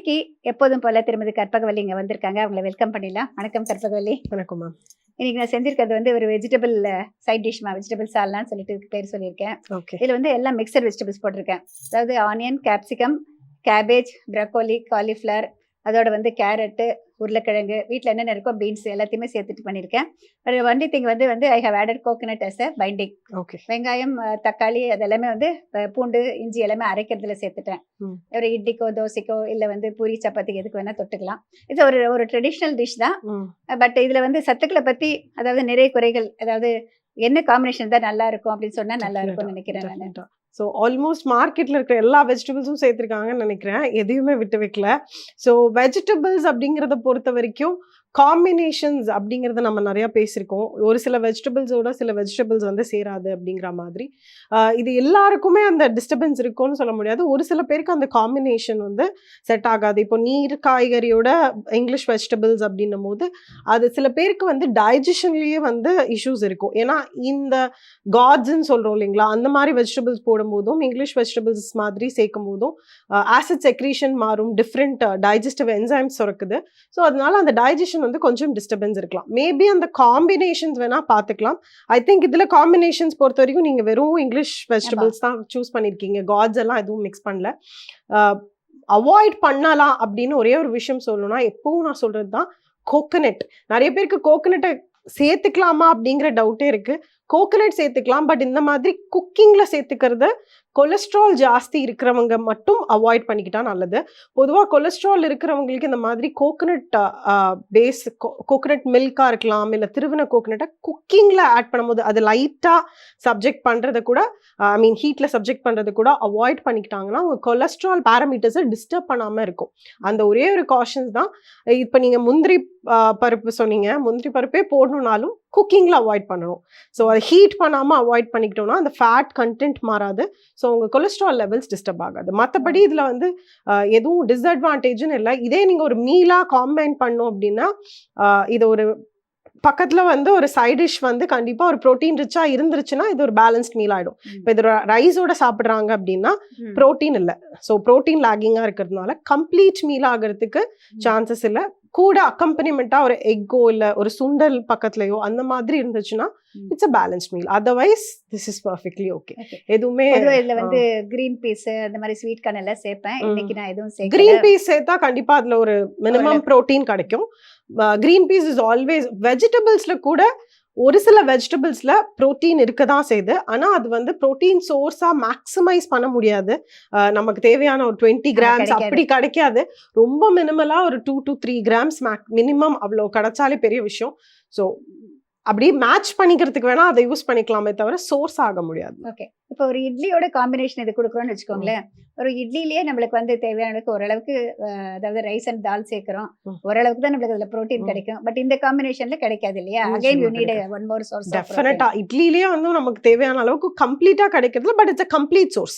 இன்னைக்கு எப்போதும் போல திருமதி கற்பகவல்லி இங்க வந்திருக்காங்க. அவங்களை வெல்கம் பண்ணிடலாம். வணக்கம் கற்பகவல்லி. வணக்கம் மேம். இன்னைக்கு நான் செஞ்சிருக்கிறது வந்து ஒரு வெஜிடபிள் சைட் டிஷ்மா, வெஜிடபிள் சால்னான்னு சொல்லிட்டு பேர் சொல்லியிருக்கேன். ஓகே. இதுல வந்து எல்லாம் மிக்சட் வெஜிடபிள்ஸ் போட்டிருக்கேன். அதாவது onion, capsicum, cabbage, broccoli, cauliflower, அதோட வந்து கேரட்டு, உருளைக்கிழங்கு, வீட்டில் என்னென்ன இருக்கோ பீன்ஸ் எல்லாத்தையுமே சேர்த்துட்டு பண்ணியிருக்கேன். ஒரு ஒன்லி திங் வந்து I have added coconut as a binding. Okay. வெங்காயம், தக்காளி அதெல்லாமே வந்து பூண்டு, இஞ்சி எல்லாமே அரைக்கிறதுல சேர்த்துட்டேன். ஒரு இட்லிக்கோ தோசைக்கோ இல்லை வந்து பூரி சப்பாத்திக்கு எதுக்கு வேணா தொட்டுக்கலாம். இது ஒரு ஒரு ட்ரெடிஷ்னல் டிஷ் தான். பட் இதுல வந்து சத்துக்களை பத்தி, அதாவது நிறைய குறைகள், அதாவது என்ன காம்பினேஷன் தான் நல்லா இருக்கும் அப்படின்னு சொன்னா நல்லா இருக்கும்னு நினைக்கிறேன் நான். ஸோ ஆல்மோஸ்ட் மார்க்கெட்டில் இருக்கிற எல்லா வெஜிடபிள்ஸும் சேர்த்துருக்காங்கன்னு நினைக்கிறேன். எதையுமே விட்டு வைக்கல. ஸோ வெஜிடபிள்ஸ் அப்படிங்கிறத பொறுத்த வரைக்கும் காம்பினேஷன்ஸ் அப்படிங்கிறத நம்ம நிறையா பேசியிருக்கோம். ஒரு சில வெஜிடபிள்ஸோட சில வெஜிடபிள்ஸ் வந்து சேராது அப்படிங்கிற மாதிரி. இது எல்லாருக்குமே அந்த டிஸ்டர்பன்ஸ் இருக்கும்னு சொல்ல முடியாது. ஒரு சில பேருக்கு அந்த காம்பினேஷன் வந்து செட் ஆகாது. இப்போ நீர் காய்கறியோட இங்கிலீஷ் வெஜிடபிள்ஸ் அப்படின்னும் போது அது சில பேருக்கு வந்து டைஜஷன்லேயே வந்து இஷ்யூஸ் இருக்கும். ஏன்னா இந்த காட்ஸ்ன்னு சொல்கிறோம் இல்லைங்களா, அந்த மாதிரி வெஜிடபிள்ஸ் போடும்போதும் இங்கிலீஷ் வெஜிடபிள்ஸ் மாதிரி சேர்க்கும் போதும் ஆசிட் செக்ரீஷன் மாறும், டிஃப்ரெண்ட் டைஜஸ்டிவ் என்சைம்ஸ் சுரக்குது. ஸோ அதனால அந்த டைஜஷன் வந்து கொஞ்சம் டிஸ்டர்பன்ஸ் இருக்கலாம். மேபி அந்த காம்பினேஷன்ஸ் வேணா பார்த்துக்கலாம். ஐ திங்க் இதில் காம்பினேஷன்ஸ் பொறுத்த வரைக்கும் நீங்கள் வெறும் இங்கிலீஷ் வெஜிடபிள்ஸ் தான் சூஸ் பண்ணியிருக்கீங்க. காட்ஸ் எல்லாம் எதுவும் மிக்ஸ் பண்ணல. அவாய்ட் பண்ணலாம் அப்படின்னு ஒரே ஒரு விஷயம் சொல்லணும்னா, எப்பவும் நான் சொல்றது தான் கோகனட். நிறைய பேருக்கு கோகனட்டை சேர்த்துக்கலாமா அப்படிங்கிற டவுட்டே இருக்கு. கோகனட் சேர்த்துக்கலாம், பட் இந்த மாதிரி குக்கிங்ல சேர்த்துக்கிறது கொலஸ்ட்ரால் ஜாஸ்தி இருக்கிறவங்க மட்டும் அவாய்ட் பண்ணிக்கிட்டா நல்லது. பொதுவாக கொலஸ்ட்ரால் இருக்கிறவங்களுக்கு இந்த மாதிரி கோகனட் பேஸ் கோகனட் மில்கா இருக்கலாம், இல்லை திருவின கோகனட்டை குக்கிங்ல ஆட் பண்ணும்போது அது லைட்டா சப்ஜெக்ட் பண்றதை கூட ஹீட்ல சப்ஜெக்ட் பண்றது கூட அவாய்ட் பண்ணிக்கிட்டாங்கன்னா அவங்க கொலஸ்ட்ரால் பேராமீட்டர்ஸை டிஸ்டர்ப் பண்ணாம இருக்கும். அந்த ஒரே ஒரு காஷன்ஸ் தான். இப்போ நீங்க முந்திரி பருப்பு சொன்னீங்க, முந்திரி பருப்பே போடணும்னாலும் குக்கிங்ல அவாய்ட் பண்ணணும். ஸோ அதை ஹீட் பண்ணாமல் அவாய்ட் பண்ணிக்கிட்டோம்னா அந்த ஃபேட் கண்டென்ட் மாறாது. ஸோ உங்கள் கொலஸ்ட்ரால் லெவல்ஸ் டிஸ்டர்ப் ஆகாது. மற்றபடி இதில் வந்து எதுவும் டிஸ்அட்வான்டேஜ்னு இல்லை. இதே நீங்கள் ஒரு மீலாக காம்பைன் பண்ணோம் அப்படின்னா இது ஒரு பக்கத்தில் வந்து ஒரு சைட் டிஷ் வந்து கண்டிப்பாக ஒரு ப்ரோட்டீன் ரிச்சா இருந்துருச்சுன்னா இது ஒரு பேலன்ஸ்ட் மீல் ஆகிடும். இப்போ இது ரைஸோட சாப்பிட்றாங்க அப்படின்னா ப்ரோட்டீன் இல்லை. ஸோ ப்ரோட்டீன் லேகிங்காக இருக்கிறதுனால கம்ப்ளீட் மீல் ஆகிறதுக்கு சான்சஸ் இல்லை. கூட அக்கம்பனிமெண்டா ஒரு எக்கோ இல்லை ஒரு சுண்டல் பக்கத்துலயோ அந்த மாதிரி இருந்துச்சுன்னா it's a balanced meal. Otherwise this is perfectly okay. எதுவுமே இதுல வந்து கிரீன் பீஸ் அந்த மாதிரி ஸ்வீட் கார்ன் எல்லாம் சேர்ப்பேன். இன்னைக்கு நான் எதுவும் சேர்க்கல. கிரீன் பீஸ் சேர்த்தா கண்டிப்பா அதுல ஒரு மினிமம் ப்ரோட்டீன் கிடைக்கும். கிரீன் பீஸ் இஸ் ஆல்வேஸ் வெஜிடபிள்ஸ்ல கூட ஒரு சில வெஜிடபிள்ஸ்ல ப்ரோட்டீன் இருக்க தான் செய்யுது. ஆனால் அது வந்து ப்ரோட்டீன் சோர்ஸாக மேக்ஸிமைஸ் பண்ண முடியாது. நமக்கு தேவையான ஒரு 20 கிராம்ஸ் அப்படி கிடைக்காது. ரொம்ப மினிமலாக ஒரு 2 to 3 கிராம்ஸ் மினிமம் அவ்வளோ கிடைச்சாலே பெரிய விஷயம். ஸோ அப்படியே மேட்ச் பண்ணிக்கிறதுக்கு வேணா அதை யூஸ் பண்ணிக்கலாமே தவிர சோர்ஸ் ஆக முடியாது. ஓகே. இப்போ ஒரு இட்லியோட காம்பினேஷன் இது கொடுக்குறோம்னு வச்சுக்கோங்களேன். ஒரு இட்லிலேயே நம்மளுக்கு வந்து தேவையான ஓரளவுக்கு, அதாவது ரைஸ் அண்ட் தால் சேர்க்கிறோம், ஓரளவுக்கு தான் நம்மளுக்கு அதுல ப்ரோட்டீன் கிடைக்கும். பட் இந்த காம்பினேஷன்ல கிடைக்காது இல்லையா? Again you need one more source. டெஃபினட்டா இட்லிலேயே வந்து நமக்கு தேவையான அளவுக்கு கம்ப்ளீட்டா கிடைக்கிறது. But it's a complete source.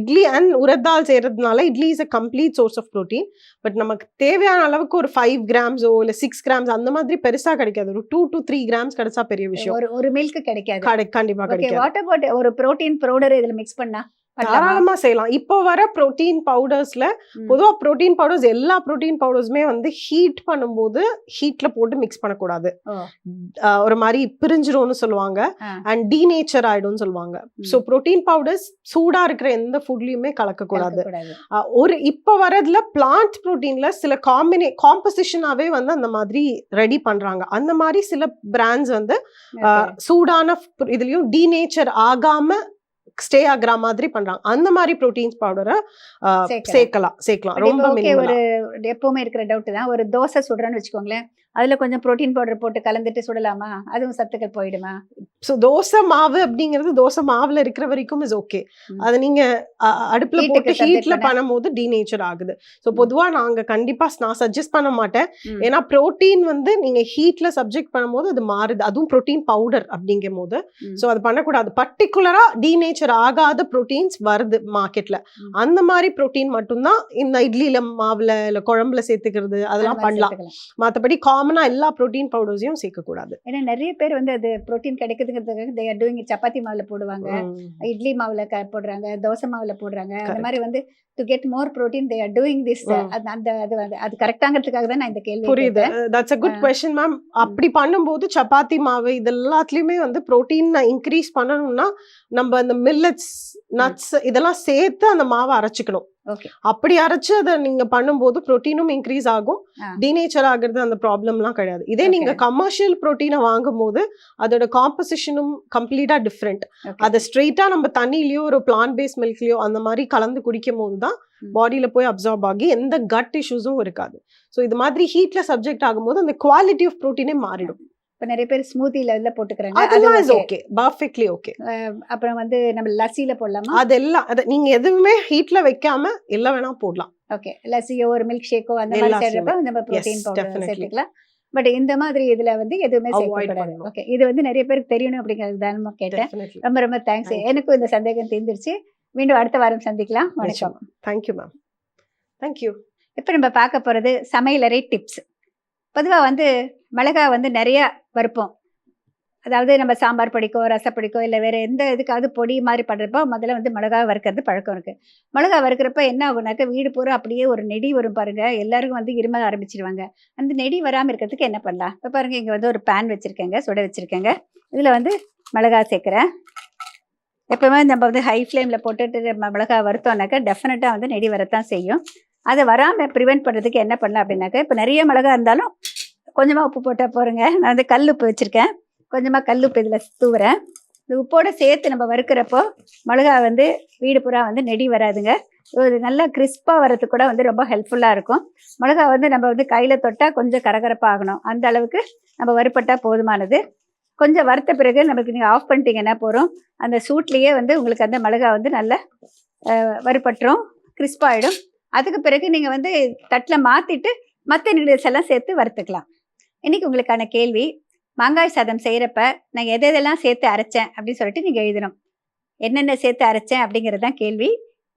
Idli and urad dal செய்யறதுனால idli is a complete source of protein. But நமக்கு தேவையான அளவுக்கு ஒரு 5 கிராம்ஸோ இல்லை 6 கிராம்ஸ் அந்த மாதிரி பெருசா கிடைக்காது. ஒரு 2 to 3 கிராம்ஸ் கிடைச்சா பெரிய விஷயம். ஒரு மில்க் கிடைக்காது. கண்டிப்பா கிடைக்காது. வாட் அபௌட் ஒரு ப்ரோட்டீன் பவுடர் இதுல மிக்ஸ் பண்ணா தாராளமா செய்யலாம். இப்போ வர ப்ரோட்டீன் பவுடர்ஸ்ல பொதுவா ப்ரோட்டீன் பவுடர்ஸ் எல்லா ப்ரோட்டீன் பவுடர்ஸுமே வந்து ஹீட் பண்ணும்போது ஹீட்ல போட்டு மிக்ஸ் பண்ணக்கூடாது. ஒரு மாதிரி பிரிஞ்சிரும்னு சொல்லுவாங்க அண்ட் டீநேச்சர் ஆயிடும்னு சொல்லுவாங்க. ஸோ ப்ரோட்டீன் பவுடர்ஸ் சூடா இருக்கிற எந்த ஃபுட்லயுமே கலக்கக்கூடாது. ஒரு இப்போ வரதுல பிளான்ட் ப்ரோட்டீன்ல சில காம்போசிஷனாவே வந்து அந்த மாதிரி ரெடி பண்றாங்க. அந்த மாதிரி சில பிராண்ட்ஸ் வந்து சூடான இதுலயும் டீநேச்சர் ஆகாம ஸ்டே ஆகிற மாதிரி பண்றாங்க. அந்த மாதிரி ப்ரோட்டீன்ஸ் பவுடரை சேர்க்கலாம். ரொம்ப ஒரு எப்பவுமே இருக்கிற டவுட் தான். ஒரு தோசை சுடுறேன்னு வச்சுக்கோங்களேன், அதுல கொஞ்சம் ப்ரோட்டீன் பவுடர் போட்டு கலந்துட்டு சுடலாமா? அதுவும் சத்துக்கள் போயிடுமா? ஸோ தோசை மாவு அப்படிங்கிறது தோசை மாவுல இருக்கிற வரைக்கும் இஸ் ஓகே. அதை நீங்க அடுப்புல போட்டு ஹீட்ல பண்ணும்போது டீநேச்சர் ஆகுது. ஸோ பொதுவா நாங்க கண்டிப்பா நான் சஜஸ்ட் பண்ண மாட்டேன். ஏன்னா ப்ரோட்டீன் வந்து நீங்க ஹீட்ல சப்ஜெக்ட் பண்ணும்போது அது மாறுது. அதுவும் ப்ரோட்டீன் பவுடர் அப்படிங்கும் போது ஸோ அது பண்ணக்கூடாது. பர்டிகுலரா டீநேச்சர் ஆகாத ப்ரோட்டீன்ஸ் வருது மார்க்கெட்ல. அந்த மாதிரி ப்ரோட்டீன் மட்டும்தான் இந்த இட்லியில மாவுல இல்ல குழம்புல சேர்த்துக்கிறது அதெல்லாம் பண்ணலாம். மற்றபடி காமன் காமனா எல்லா புரோட்டீன் பவுடர்ஸையும் சேர்க்கக்கூடாது. ஏன்னா நிறைய பேர் வந்து அது புரோட்டீன் கிடைக்குதுங்கிறதுக்காக they are doing it. Chapati மாவுல போடுவாங்க, இட்லி மாவுல போடுறாங்க, தோசை மாவுல போடுறாங்க. அந்த Correct. மாதிரி வந்து to get more protein they are doing this. அது கரெக்டாங்கிறதுக்காக தான் நான் இந்த கேள்வி புரியுது. கேட்டேன். That's a good question ma'am. அப்படி பண்ணும்போது சப்பாத்தி மாவு இது எல்லாத்துலயுமே வந்து புரோட்டீன் இன்க்ரீஸ் பண்ணணும்னா நம்ம அந்த மில்லட்ஸ், நட்ஸ் இதெல்லாம் சேர்த்து அந்த மாவை அரைச்சிக்கணும். ஓகே. அப்படி அரைச்சு அதை நீங்க பண்ணும்போது புரோட்டீனும் இன்க்ரீஸ் ஆகும், டீநேச்சர் ஆகுறது அந்த ப்ராப்ளம்லாம் கிடையாது. இதே நீங்க கமர்ஷியல் புரோட்டீனை வாங்கும் போது அதோட காம்போசிஷனும் கம்ப்ளீட்டா டிஃப்ரெண்ட். அதை ஸ்ட்ரெயிட்டா நம்ம தண்ணிலயோ ஒரு பிளான்ட் பேஸ்ட் மில்க்லயோ அந்த மாதிரி கலந்து குடிக்கும் போது தான் பாடியில போய் அப்சார்ப் ஆகி எந்த கட் இஷ்யூஸும் இருக்காது. ஸோ இது மாதிரி ஹீட்ல சப்ஜெக்ட் ஆகும்போது அந்த குவாலிட்டி ஆஃப் புரோட்டீனே மாறிடும். இப்போ நிறைய பேர் ஸ்மூத்தில இதுல போட்டுக்கிறாங்க, அதெல்லாம் இஸ் ஓகே, பர்ஃபெக்ட்லி ஓகே. அப்புறம் வந்து நம்ம லஸ்ஸில போடலாமா? அதெல்லாம் நீங்க எதுவுமே ஹீட்ல வைக்காம எல்லாம் வேணா போடலாம். ஓகே. லஸ்ஸியோ ஒரு மில்க் ஷேக்கோ அந்த மாதிரி செய்யறப்ப நம்ம புரோட்டீன் பவுடர் சேர்த்துக்கலாம். பட் இந்த மாதிரி இதுல வந்து எதுவுமே சேர்க்கக்கூடாது. ஓகே. இது வந்து நிறைய பேருக்கு தெரியணும் அப்படிங்கிறது தான் நான் கேட்டேன். ரொம்ப ரொம்ப தேங்க்ஸ். எனக்கும் இந்த சந்தேகம் தீர்ந்துருச்சு. மீண்டும் அடுத்த வாரம் சந்திக்கலாம். வணக்கம். Thank you ma'am. தேங்க்யூ. இப்போ நம்ம பார்க்க போறது சமையலறை டிப்ஸ். பொதுவாக வந்து மிளகா வந்து நிறைய வறுப்போம். அதாவது நம்ம சாம்பார் பொடிக்கோ ரசப்பொடிக்கோ இல்லை வேற எந்த இதுக்காவது பொடி மாதிரி பண்ணுறப்போ முதல்ல வந்து மிளகா வறுக்கிறது பழக்கம் இருக்கு. மிளகா வறுக்கிறப்ப என்ன ஆகுனாக்கா வீடு பூரா அப்படியே ஒரு நெடி வரும் பாருங்க. எல்லாருக்கும் வந்து இரும ஆரம்பிச்சிருவாங்க. அந்த நெடி வராமல் இருக்கிறதுக்கு என்ன பண்ணலாம்? இப்போ பாருங்க, இங்கே வந்து ஒரு பேன் வச்சிருக்கேங்க, சுட வச்சிருக்கேங்க. இதில் வந்து மிளகா சேர்க்குறேன். எப்பவுமே நம்ம வந்து ஹை ஃப்ளேமில் போட்டுட்டு மிளகா வறுத்தோம்னாக்கா டெஃபினட்டாக வந்து நெடி வரத்தான் செய்யும். அதை வராமல் ப்ரிவெண்ட் பண்ணுறதுக்கு என்ன பண்ணலாம் அப்படின்னாக்கா, இப்போ நிறைய மிளகா இருந்தாலும் கொஞ்சமாக உப்பு போட்டால் போகிறேங்க. நான் வந்து கல் உப்பு வச்சுருக்கேன், கொஞ்சமாக கல் உப்பு இதில் தூவுறேன். இந்த உப்போடு சேர்த்து நம்ம வறுக்கிறப்போ மிளகா வந்து வீடு பூரா வந்து நெடி வராதுங்க. ஒரு நல்லா கிறிஸ்பாக வரதுக்கு கூட வந்து ரொம்ப ஹெல்ப்ஃபுல்லாக இருக்கும். மிளகா வந்து நம்ம வந்து கையில் தொட்டால் கொஞ்சம் கரகரப்பாக ஆகணும், அந்த அளவுக்கு நம்ம வறுப்பட்டால் போதுமானது. கொஞ்சம் வறுத்த பிறகு நமக்கு நீங்கள் ஆஃப் பண்ணிட்டீங்கன்னா போகிறோம். அந்த சூட்லேயே வந்து உங்களுக்கு அந்த மிளகா வந்து நல்லா வறுப்பட்டுரும், கிறிஸ்பாகிடும். அதுக்கு பிறகு நீங்கள் வந்து தட்டில் மாற்றிட்டு மற்ற இன்க்ரீடியன்ஸ் எல்லாம் சேர்த்து வறுத்துக்கலாம். இன்றைக்கி உங்களுக்கான கேள்வி, மாங்காய் சாதம் செய்கிறப்ப நான் எதெல்லாம் சேர்த்து அரைச்சேன் அப்படின்னு சொல்லிட்டு நீங்கள் எழுதணும். என்னென்ன சேர்த்து அரைச்சேன் அப்படிங்கிறது தான் கேள்வி.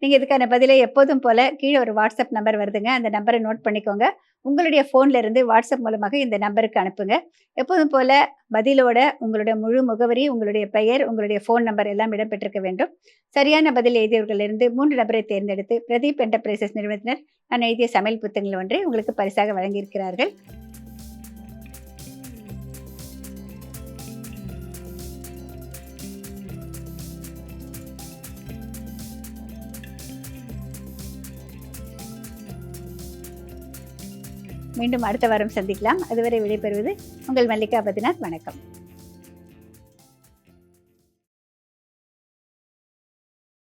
நீங்கள் இதுக்கான பதிலை எப்போதும் போல் கீழே ஒரு வாட்ஸ்அப் நம்பர் வருதுங்க, அந்த நம்பரை நோட் பண்ணிக்கோங்க. உங்களுடைய ஃபோனில் இருந்து வாட்ஸ்அப் மூலமாக இந்த நம்பருக்கு அனுப்புங்க. எப்போதும் போல் பதிலோட உங்களுடைய முழு முகவரி, உங்களுடைய பெயர், உங்களுடைய ஃபோன் நம்பர் எல்லாம் இடம்பெற்றிருக்க வேண்டும். சரியான பதில் எழுதியவர்களிலிருந்து 3 நபரை தேர்ந்தெடுத்து பிரதீப் என்டர்பிரைசஸ் நிறுவனத்தினர் நான் எழுதிய சமையல் புத்தகங்கள் ஒன்றை உங்களுக்கு பரிசாக வழங்கியிருக்கிறார்கள். மீண்டும் அடுத்த வாரம் சந்திக்கலாம். அதுவரை விடைபெறுவது உங்கள் மல்லிகா பத்ரிநாத். வணக்கம்.